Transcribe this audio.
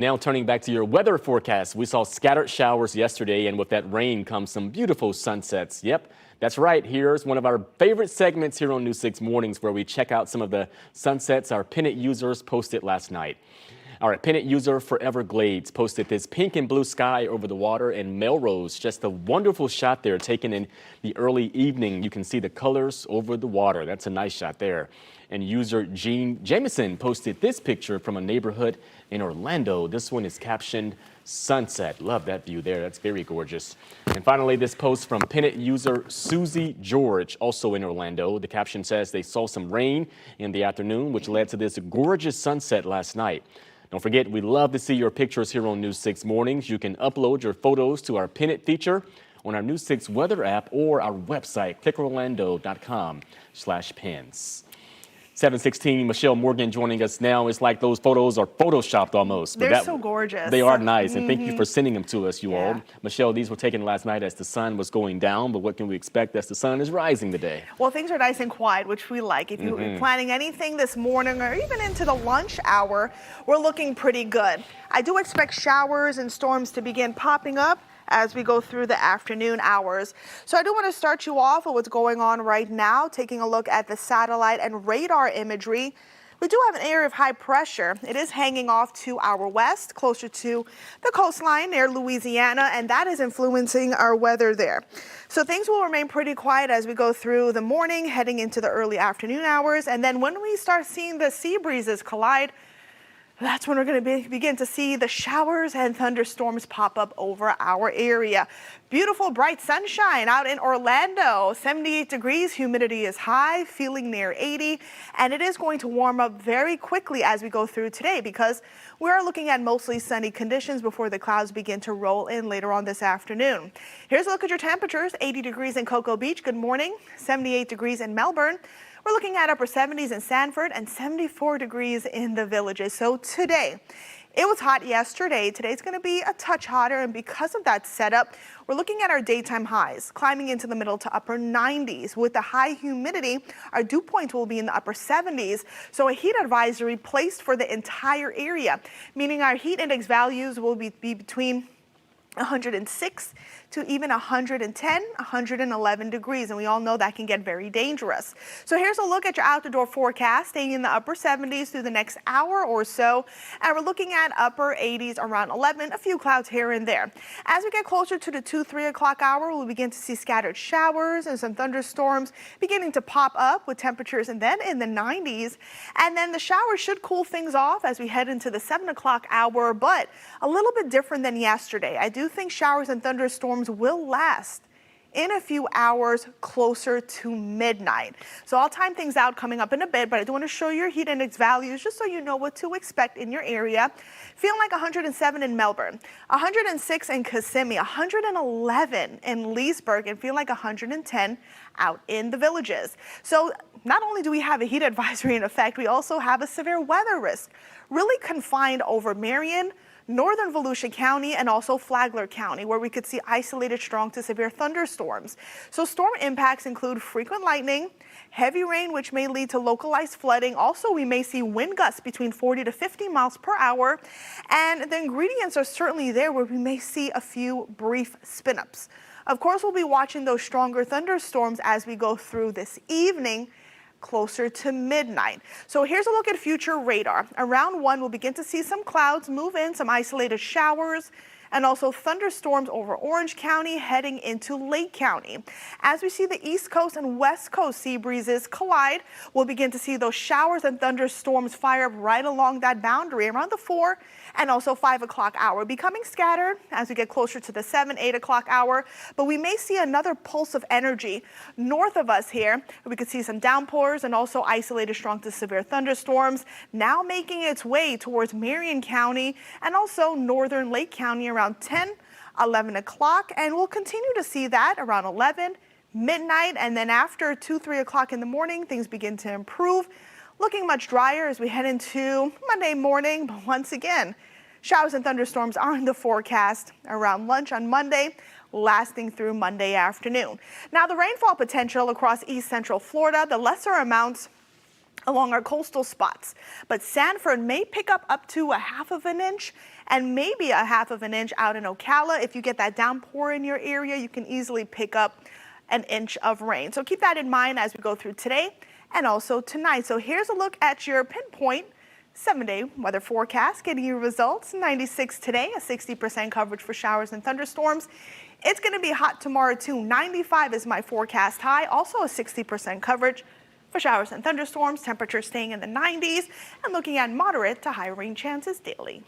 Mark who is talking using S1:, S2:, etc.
S1: Now turning back to your weather forecast, we saw scattered showers yesterday, and with that rain comes some beautiful sunsets. Yep, that's right. Here's one of our favorite segments here on News 6 Mornings, where we check out some of the sunsets our Pennant users posted last night. Our Pennant user Forever Glades posted this pink and blue sky over the water in Melrose. Just a wonderful shot there taken in the early evening. You can see the colors over the water. That's a nice shot there. And user Jean Jameson posted this picture from a neighborhood in Orlando. This one is captioned Sunset. Love that view there. That's very gorgeous. And finally, this post from Pennant user Susie George, also in Orlando. The caption says they saw some rain in the afternoon, which led to this gorgeous sunset last night. Don't forget, we love to see your pictures here on News 6 Mornings. You can upload your photos to our Pennant feature on our News 6 weather app or our website, clickorlando.com/pins. 7:16, Michelle Morgan joining us now. It's like those photos are photoshopped almost.
S2: They're so gorgeous.
S1: They are nice, and thank you for sending them to us, you all. Michelle, these were taken last night as the sun was going down, but what can we expect as the sun is rising today?
S2: Well, things are nice and quiet, which we like. If you're planning anything this morning or even into the lunch hour, we're looking pretty good. I do expect showers and storms to begin popping up as we go through the afternoon hours. So I do want to start you off with what's going on right now, taking a look at the satellite and radar imagery. We do have an area of high pressure. It is hanging off to our west, closer to the coastline near Louisiana, and that is influencing our weather there. So things will remain pretty quiet as we go through the morning, heading into the early afternoon hours. And then when we start seeing the sea breezes collide, that's when we're going to begin to see the showers and thunderstorms pop up over our area. Beautiful bright sunshine out in Orlando. 78 degrees, humidity is high, feeling near 80, and it is going to warm up very quickly as we go through today because we are looking at mostly sunny conditions before the clouds begin to roll in later on this afternoon. Here's a look at your temperatures. 80 degrees in Cocoa Beach. Good morning. 78 degrees in Melbourne. We're looking at upper 70s in Sanford and 74 degrees in the Villages. So today, it was hot yesterday. Today's going to be a touch hotter, and because of that setup, we're looking at our daytime highs climbing into the middle to upper 90s. With the high humidity, our dew point will be in the upper 70s. So a heat advisory placed for the entire area, meaning our heat index values will be between 106 to even 110, 111 degrees. And we all know that can get very dangerous. So here's a look at your out-the-door forecast, staying in the upper 70s through the next hour or so. And we're looking at upper 80s around 11, a few clouds here and there. As we get closer to the 2-3 o'clock hour, we'll begin to see scattered showers and some thunderstorms beginning to pop up with temperatures and then in the 90s. And then the showers should cool things off as we head into the 7 o'clock hour, but a little bit different than yesterday. I do think showers and thunderstorms will last in a few hours closer to midnight. So I'll time things out coming up in a bit, but I do want to show your heat index values just so you know what to expect in your area. Feeling like 107 in Melbourne, 106 in Kissimmee, 111 in Leesburg, and feel like 110 out in the Villages. So not only do we have a heat advisory in effect, we also have a severe weather risk really confined over Marion, northern Volusia County, and also Flagler County, where we could see isolated strong to severe thunderstorms. So storm impacts include frequent lightning, heavy rain, which may lead to localized flooding. Also, we may see wind gusts between 40 to 50 miles per hour. And the ingredients are certainly there where we may see a few brief spin-ups. Of course, we'll be watching those stronger thunderstorms as we go through this evening, closer to midnight. So here's a look at future radar. Around 1, we'll begin to see some clouds move in, some isolated showers, and also thunderstorms over Orange County heading into Lake County. As we see the East Coast and West Coast sea breezes collide, we'll begin to see those showers and thunderstorms fire up right along that boundary around the 4 and also 5 o'clock hour, becoming scattered as we get closer to the 7, 8 o'clock hour. But we may see another pulse of energy north of us here. We could see some downpours and also isolated strong to severe thunderstorms now making its way towards Marion County and also northern Lake County around 10, 11 o'clock. And we'll continue to see that around 11, midnight, and then after 2, 3 o'clock in the morning, things begin to improve. Looking much drier as we head into Monday morning, but once again, showers and thunderstorms are in the forecast around lunch on Monday, lasting through Monday afternoon. Now, the rainfall potential across east central Florida, the lesser amounts along our coastal spots, but Sanford may pick up to 1/2 of an inch, and maybe a half of an inch out in Ocala. If you get that downpour in your area, you can easily pick up an inch of rain. So keep that in mind as we go through today and also tonight. So here's a look at your pinpoint 7-day weather forecast, getting you results. 96 today, a 60% coverage for showers and thunderstorms. It's going to be hot tomorrow too. 95 is my forecast high, also a 60% coverage for showers and thunderstorms. Temperatures staying in the 90s and looking at moderate to high rain chances daily.